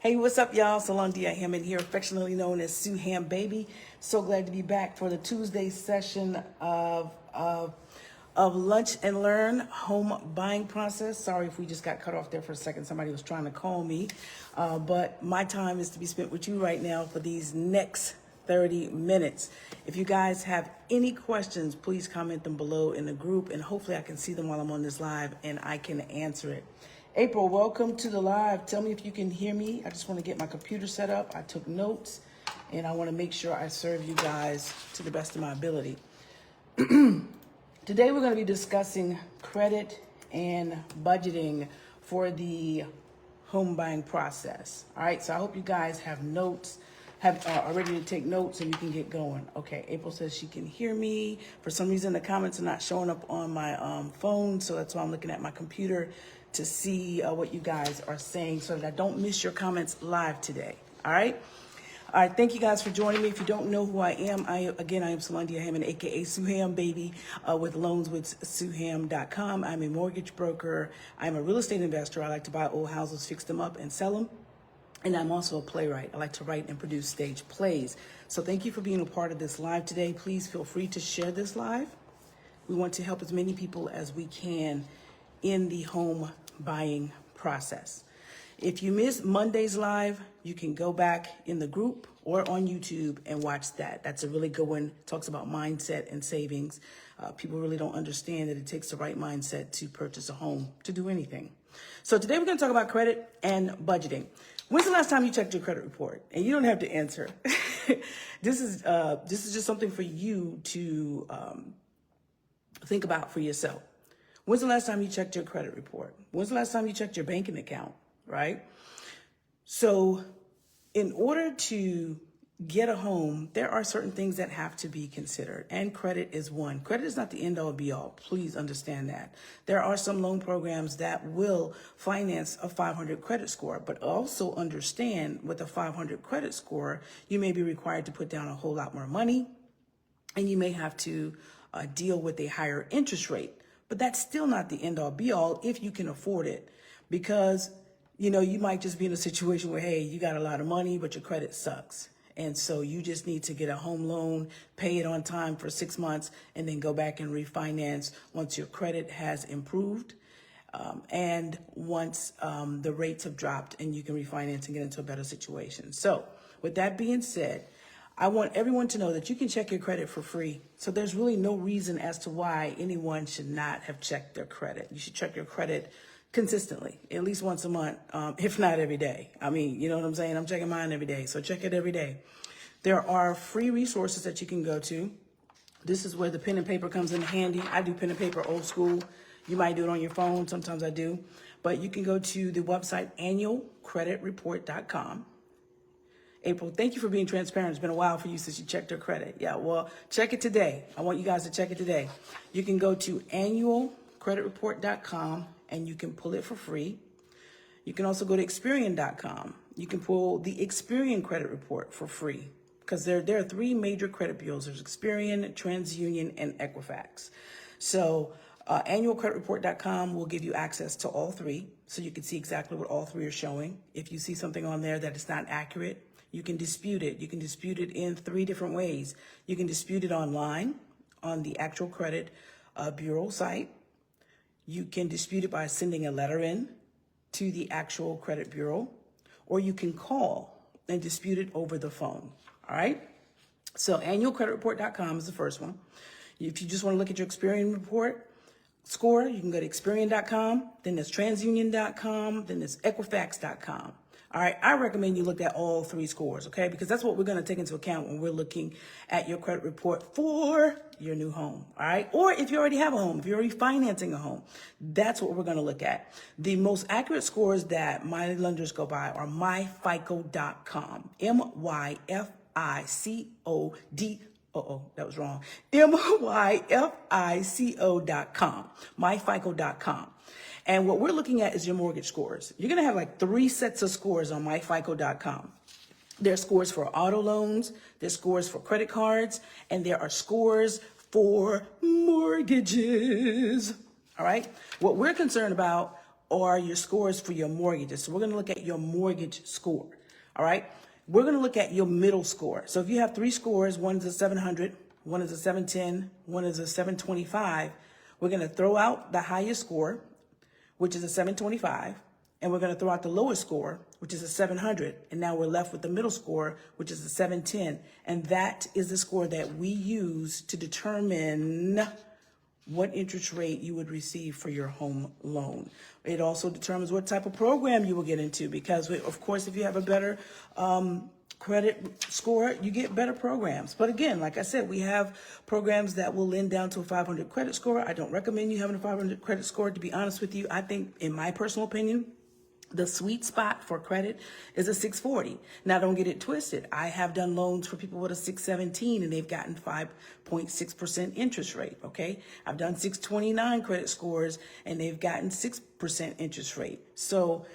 Hey, what's up, y'all? Sueham here, affectionately known as Sueham Baby. So glad to be back for the Tuesday session of Lunch and Learn home buying process. Sorry if we just got cut off there for a second. Somebody was trying to call me, but my time is to be spent with you right now for these next 30 minutes. If you guys have any questions, please comment them below in the group, and hopefully I can see them while I'm on this live and I can answer it. April, welcome to the live. Tell me if you can hear me. I just want to get my computer set up. I took notes and I want to make sure I serve you guys to the best of my ability. Today we're going to be discussing credit and budgeting for the home buying process. All right, so I hope you guys have notes, are ready to take notes, and you can get going. Okay, April says she can hear me. For some reason, the comments are not showing up on my phone, so that's why I'm looking at my computer to see what you guys are saying so that I don't miss your comments live today. All right. All right, thank you guys for joining me. If you don't know who I am, I am Solandia Hammond, aka Sueham Baby, with loanswithsueham.com. I'm a mortgage broker. I'm a real estate investor. I like to buy old houses, fix them up, and sell them. And I'm also a playwright. I like to write and produce stage plays. So thank you for being a part of this live today. Please feel free to share this live. We want to help as many people as we can in the home buying process. If you missed Monday's live, you can go back in the group or on YouTube and watch that. That's a really good one. It talks about mindset and savings. People really don't understand that it takes the right mindset to purchase a home, to do anything. So today we're going to talk about credit and budgeting. When's the last time you checked your credit report? And you don't have to answer. This is just something for you to think about for yourself. When's the last time you checked your credit report? When's the last time you checked your banking account, right? So in order to get a home, there are certain things that have to be considered, and credit is one. Credit is not the end all be all. Please understand that. There are some loan programs that will finance a 500 credit score, but also understand with a 500 credit score, you may be required to put down a whole lot more money, and you may have to deal with a higher interest rate. But that's still not the end all be all if you can afford it, because, you know, you might just be in a situation where, hey, you got a lot of money, but your credit sucks. And so you just need to get a home loan, pay it on time for 6 months, and then go back and refinance once your credit has improved. And once the rates have dropped and you can refinance and get into a better situation. So with that being said, I want everyone to know that you can check your credit for free. So there's really no reason as to why anyone should not have checked their credit. You should check your credit consistently, at least once a month, if not every day. I mean, you know what I'm saying? I'm checking mine every day, so check it every day. There are free resources that you can go to. This is where the pen and paper comes in handy. I do pen and paper old school. You might do it on your phone. Sometimes I do. But you can go to the website annualcreditreport.com. April, thank you for being transparent. It's been a while for you since you checked your credit. Yeah, well, check it today. I want you guys to check it today. You can go to annualcreditreport.com and you can pull it for free. You can also go to Experian.com. You can pull the Experian credit report for free, because there are three major credit bureaus. There's Experian, TransUnion, and Equifax. So annualcreditreport.com will give you access to all three, so you can see exactly what all three are showing. If you see something on there that is not accurate, you can dispute it. You can dispute it in three different ways. You can dispute it online on the actual credit bureau site. You can dispute it by sending a letter in to the actual credit bureau, or you can call and dispute it over the phone. All right. So annualcreditreport.com is the first one. If you just want to look at your Experian report score, you can go to Experian.com, then there's TransUnion.com, then there's Equifax.com. All right, I recommend you look at all three scores, okay? Because that's what we're going to take into account when we're looking at your credit report for your new home, all right? Or if you already have a home, if you're refinancing a home, that's what we're going to look at. The most accurate scores that my lenders go by are myfico.com, MYFICOD. That was wrong. MYFICO.com, myfico.com. And what we're looking at is your mortgage scores. You're going to have like 3 sets of scores on myfico.com. There's scores for auto loans, there's scores for credit cards, and there are scores for mortgages. All right. What we're concerned about are your scores for your mortgages. So we're going to look at your mortgage score. All right. We're going to look at your middle score. So if you have 3 scores, one is a 700, one is a 710, one is a 725, we're going to throw out the highest score, which is a 725, and we're going to throw out the lowest score, which is a 700. And now we're left with the middle score, which is a 710. And that is the score that we use to determine what interest rate you would receive for your home loan. It also determines what type of program you will get into, because of course, if you have a better credit score, you get better programs. But again, like I said, we have programs that will lend down to a 500 credit score. I don't recommend you having a 500 credit score, to be honest with you. I think, in my personal opinion, the sweet spot for credit is a 640. Now, don't get it twisted. I have done loans for people with a 617 and they've gotten 5.6% interest rate, okay? I've done 629 credit scores and they've gotten 6% interest rate. So,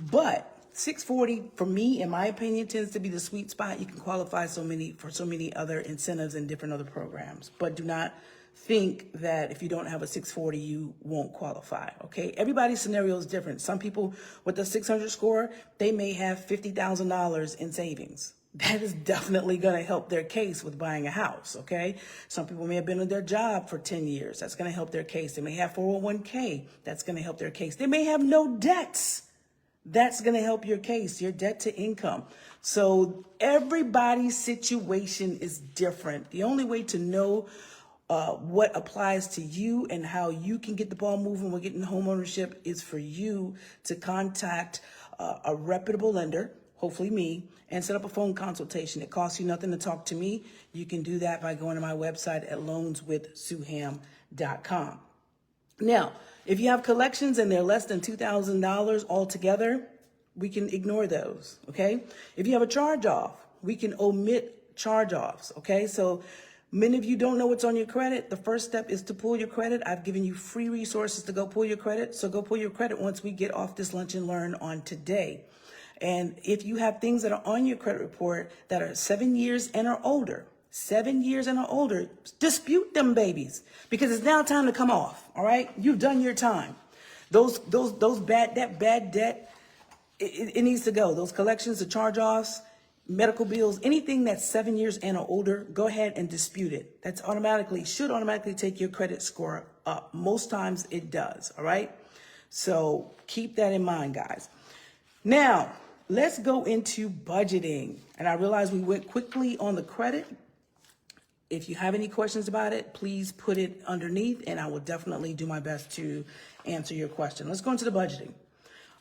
but 640 for me, in my opinion, tends to be the sweet spot. You can qualify for so many other incentives and different other programs, but do not think that if you don't have a 640, you won't qualify, okay? Everybody's scenario is different. Some people with a 600 score, they may have $50,000 in savings. That is definitely going to help their case with buying a house, okay? Some people may have been in their job for 10 years. That's going to help their case. They may have 401k. That's going to help their case. They may have no debts. That's going to help your case, your debt to income. So everybody's situation is different. The only way to know what applies to you and how you can get the ball moving with getting home ownership is for you to contact a reputable lender, hopefully me, and set up a phone consultation. It costs you nothing to talk to me. You can do that by going to my website at loanswithsueham.com. Now, if you have collections and they're less than $2,000 altogether, we can ignore those, okay? If you have a charge-off, we can omit charge-offs, okay? So many of you don't know what's on your credit. The first step is to pull your credit. I've given you free resources to go pull your credit. So go pull your credit once we get off this lunch and learn on today. And if you have things that are on your credit report that are 7 years and are older, 7 years and or older, dispute them babies, because it's now time to come off. All right. You've done your time. That bad debt, it needs to go. Those collections, the charge-offs, medical bills, anything that's 7 years and or older, go ahead and dispute it. That's should automatically take your credit score up. Most times it does. All right. So keep that in mind, guys. Now let's go into budgeting. And I realize we went quickly on the credit. If you have any questions about it, please put it underneath and I will definitely do my best to answer your question. Let's go into the budgeting.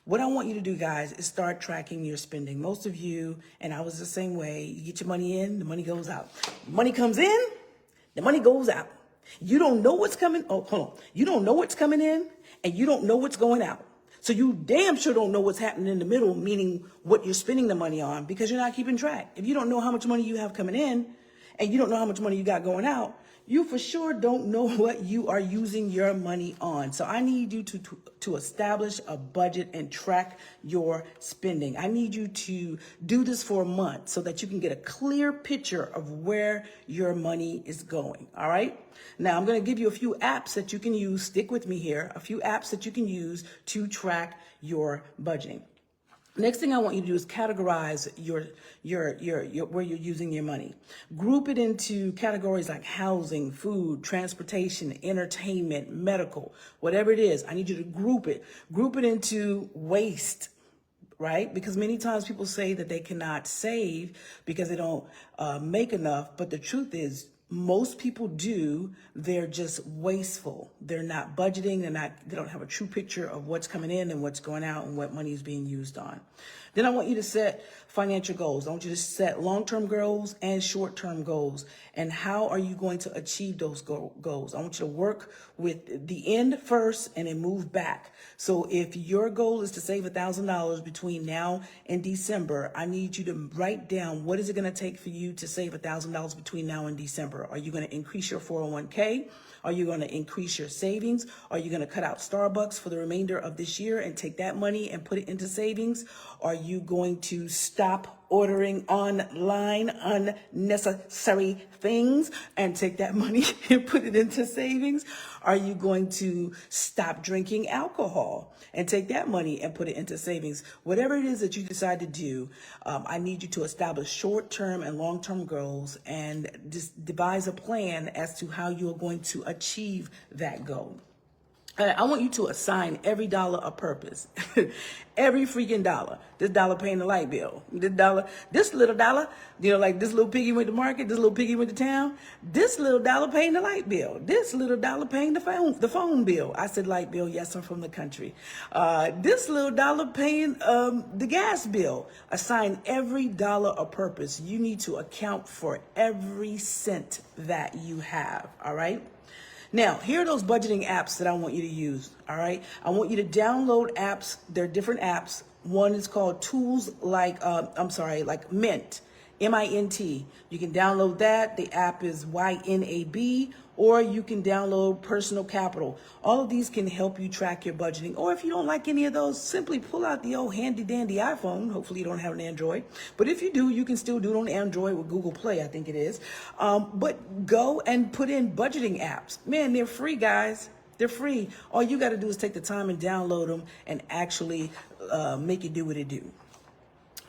What I want you to do, guys, is start tracking your spending. Most of you, and I was the same way, you get your money in, the money goes out. Money comes in, the money goes out. You don't know what's coming. Oh, hold on. You don't know what's coming in and you don't know what's going out. So you damn sure don't know what's happening in the middle, meaning what you're spending the money on, because you're not keeping track. If you don't know how much money you have coming in, and you don't know how much money you got going out, you for sure don't know what you are using your money on. So I need you to establish a budget and track your spending. I need you to do this for a month so that you can get a clear picture of where your money is going. All right. Now I'm going to give you a few apps that you can use. Stick with me here. A few apps that you can use to track your budgeting. Next thing I want you to do is categorize your where you're using your money. Group it into categories like housing, food, transportation, entertainment, medical, whatever it is. I need you to group it. Group it into waste, right? Because many times people say that they cannot save because they don't make enough. But the truth is, most people do. They're just wasteful. They're not budgeting. They don't have a true picture of what's coming in and what's going out and what money is being used on. Then I want you to set financial goals. I want you to set long-term goals and short-term goals. And how are you going to achieve those goals? I want you to work with the end first and then move back. So if your goal is to save $1,000 between now and December, I need you to write down what is it going to take for you to save $1,000 between now and December. Are you going to increase your 401k? Are you going to increase your savings? Are you going to cut out Starbucks for the remainder of this year and take that money and put it into savings? Are you going to stop ordering online unnecessary things and take that money and put it into savings? Are you going to stop drinking alcohol and take that money and put it into savings? Whatever it is that you decide to do, I need you to establish short-term and long-term goals and just devise a plan as to how you're going to achieve that goal. I want you to assign every dollar a purpose. Every freaking dollar. This dollar paying the light bill. This little dollar, like this little piggy went to market, this little piggy went to town. This little dollar paying the light bill. This little dollar paying the phone bill. I said light bill. Yes, I'm from the country. This little dollar paying the gas bill. Assign every dollar a purpose. You need to account for every cent that you have. All right. Now, here are those budgeting apps that I want you to use, all right? I want you to download apps. There are different apps. One is called Tools like Mint, M-I-N-T. You can download that. The app is YNAB, or you can download Personal Capital. All of these can help you track your budgeting. Or if you don't like any of those, simply pull out the old handy dandy iPhone. Hopefully you don't have an Android. But if you do, you can still do it on Android with Google Play, I think it is. But go and put in budgeting apps. Man, they're free, guys. They're free. All you got to do is take the time and download them and actually make it do what it do.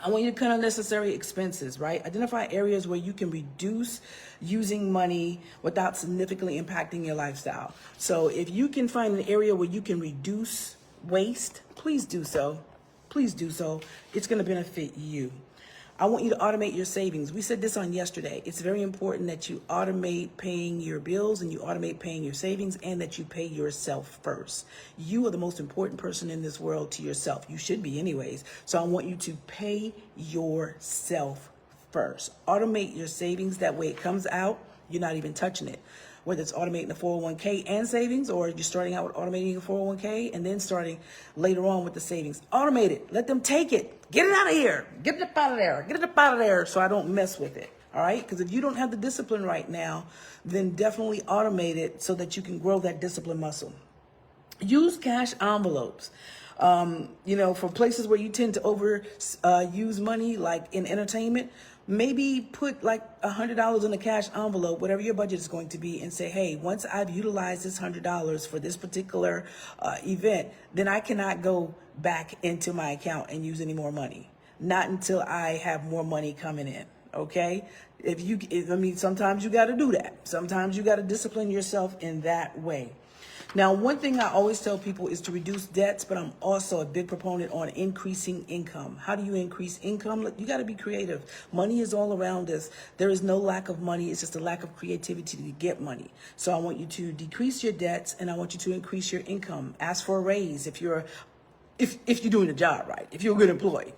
I want you to cut unnecessary expenses, right? Identify areas where you can reduce using money without significantly impacting your lifestyle. So if you can find an area where you can reduce waste, please do so. Please do so. It's going to benefit you. I want you to automate your savings. We said this on yesterday. It's very important that you automate paying your bills and you automate paying your savings and that you pay yourself first. You are the most important person in this world to yourself. You should be anyways. So I want you to pay yourself first. Automate your savings. That way it comes out, you're not even touching it. Whether it's automating the 401k and savings, or you're starting out with automating your 401k and then starting later on with the savings. Automate it. Let them take it. Get it out of here. Get it up out of there. Get it up out of there so I don't mess with it. All right? Because if you don't have the discipline right now, then definitely automate it so that you can grow that discipline muscle. Use cash envelopes. For places where you tend to use money, like in entertainment, maybe put like $100 in a cash envelope, whatever your budget is going to be, and say, hey, once I've utilized this $100 for this particular event, then I cannot go back into my account and use any more money. Not until I have more money coming in. Okay? Sometimes you got to do that. Sometimes you got to discipline yourself in that way. Now, one thing I always tell people is to reduce debts, but I'm also a big proponent on increasing income. How do you increase income? Look, you got to be creative. Money is all around us. There is no lack of money. It's just a lack of creativity to get money. So I want you to decrease your debts and I want you to increase your income. Ask for a raise if you're doing the job right, if you're a good employee.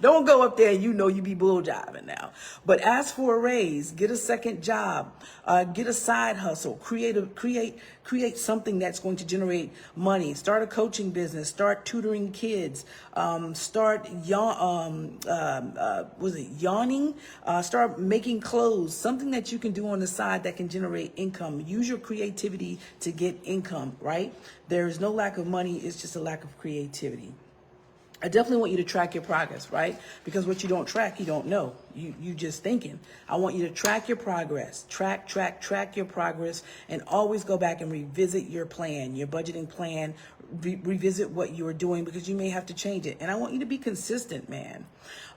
Don't go up there and you be bull jiving now. But ask for a raise, get a second job, get a side hustle, create something that's going to generate money. Start a coaching business, start tutoring kids, start yawning, start making clothes, something that you can do on the side that can generate income. Use your creativity to get income, right? There is no lack of money, it's just a lack of creativity. I definitely want you to track your progress, right? Because what you don't track, you don't know. You just thinking. I want you to track your progress. Track your progress, and always go back and revisit your plan, your budgeting plan, revisit what you are doing, because you may have to change it. And I want you to be consistent, man.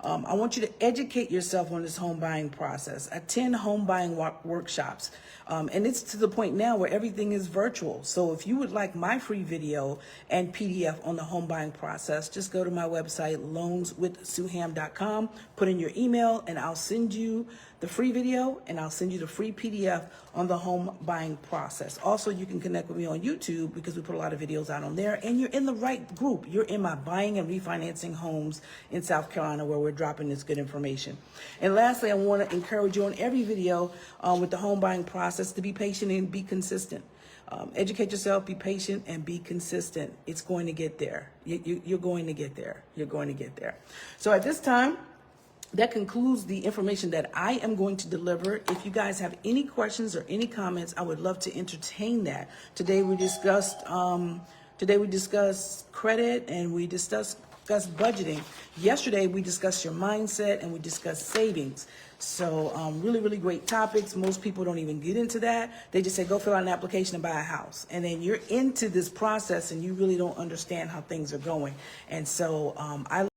I want you to educate yourself on this home buying process. Attend home buying workshops. And it's to the point now where everything is virtual. So if you would like my free video and PDF on the home buying process, just go to my website, loanswithsueham.com, put in your email, and I'll send you the free video and I'll send you the free PDF on the home buying process. Also, you can connect with me on YouTube because we put a lot of videos out on there, and you're in the right group. You're in my buying and refinancing homes in South Carolina, where we're dropping this good information. And lastly, I want to encourage you on every video with the home buying process to be patient and be consistent. Educate yourself, be patient, and be consistent. It's going to get there. You're going to get there. You're going to get there. So at this time, that concludes the information that I am going to deliver. If you guys have any questions or any comments, I would love to entertain that. Today we discussed credit, and we discussed discussed budgeting. Yesterday, we discussed your mindset and we discussed savings. So really, really great topics. Most people don't even get into that. They just say, go fill out an application and buy a house. And then you're into this process and you really don't understand how things are going. And so I